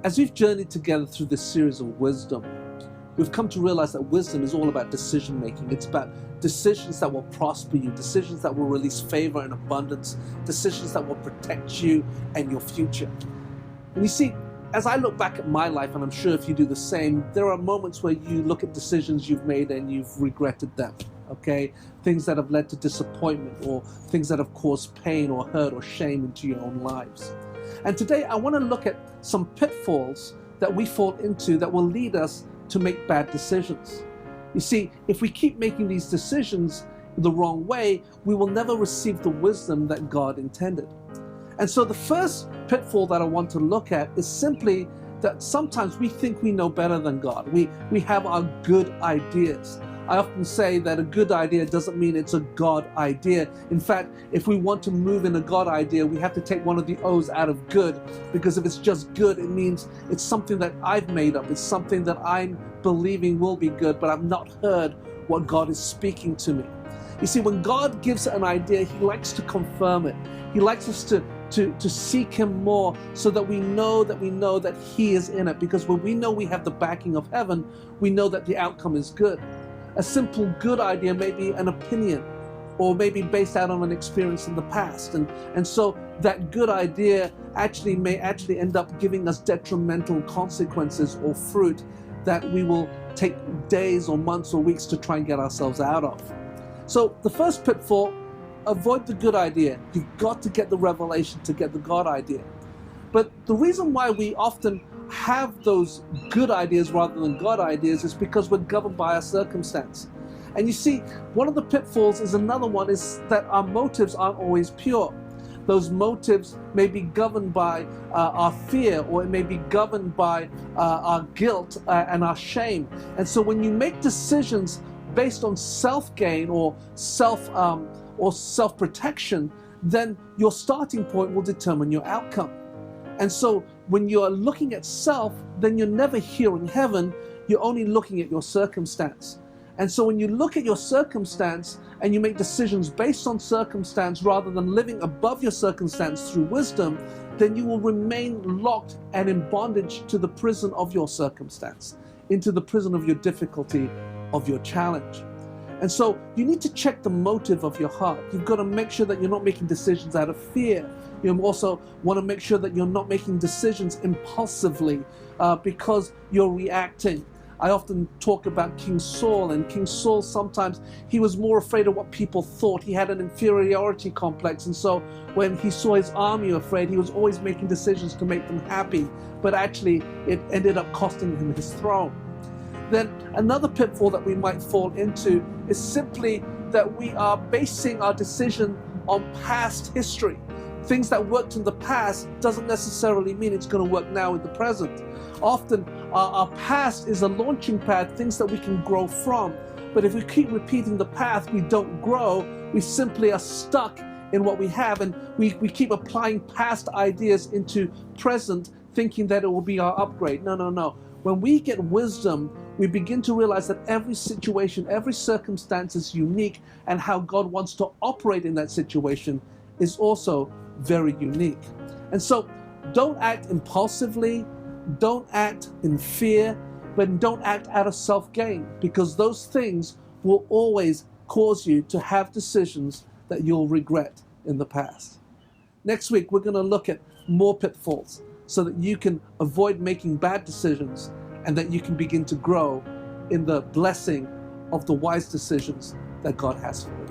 As we've journeyed together through this series of wisdom, we've come to realize that wisdom is all about decision making. It's about decisions that will prosper you, decisions that will release favor and abundance, decisions that will protect you and your future. And you see, as I look back at my life, and I'm sure if you do the same, there are moments where you look at decisions you've made and you've regretted them, okay? Things that have led to disappointment, or things that have caused pain or hurt or shame into your own lives. And today I want to look at some pitfalls that we fall into that will lead us to make bad decisions. You see, if we keep making these decisions the wrong way, we will never receive the wisdom that God intended. And so the first pitfall that I want to look at is simply that sometimes we think we know better than God. We have our good ideas. I often say that a good idea doesn't mean it's a God idea. In fact, if we want to move in a God idea, we have to take one of the O's out of good, because if it's just good, it means it's something that I've made up. It's something that I'm believing will be good, but I've not heard what God is speaking to me. You see, when God gives an idea, He likes to confirm it. He likes us to seek Him more, so that we know that He is in it. Because when we know we have the backing of heaven, we know that the outcome is good. A simple good idea may be an opinion, or maybe based out on an experience in the past. And so that good idea may end up giving us detrimental consequences or fruit that we will take days or months or weeks to try and get ourselves out of. So the first pitfall, avoid the good idea. You've got to get the revelation to get the God idea. But the reason why we often have those good ideas rather than God ideas is because we're governed by our circumstance. And you see, one of the pitfalls is that our motives aren't always pure. Those motives may be governed by our fear, or it may be governed by our guilt and our shame. And so when you make decisions based on self-gain or self-protection, then your starting point will determine your outcome. And so when you're looking at self, then you're never hearing heaven, you're only looking at your circumstance. And so when you look at your circumstance and you make decisions based on circumstance rather than living above your circumstance through wisdom, then you will remain locked and in bondage to the prison of your circumstance, into the prison of your difficulty, of your challenge. And so you need to check the motive of your heart. You've got to make sure that you're not making decisions out of fear. You also want to make sure that you're not making decisions impulsively because you're reacting. I often talk about King Saul, and King Saul, sometimes he was more afraid of what people thought. He had an inferiority complex, and so when he saw his army afraid, he was always making decisions to make them happy, but actually it ended up costing him his throne. Then another pitfall that we might fall into is simply that we are basing our decision on past history. Things that worked in the past doesn't necessarily mean it's going to work now in the present. Often our past is a launching pad, things that we can grow from. But if we keep repeating the path, we don't grow. We simply are stuck in what we have, and we keep applying past ideas into present, thinking that it will be our upgrade. No. When we get wisdom, we begin to realize that every situation, every circumstance is unique, and how God wants to operate in that situation is also very unique. And so don't act impulsively, don't act in fear, but don't act out of self-gain, because those things will always cause you to have decisions that you'll regret in the past. Next week, we're going to look at more pitfalls so that you can avoid making bad decisions and that you can begin to grow in the blessing of the wise decisions that God has for you.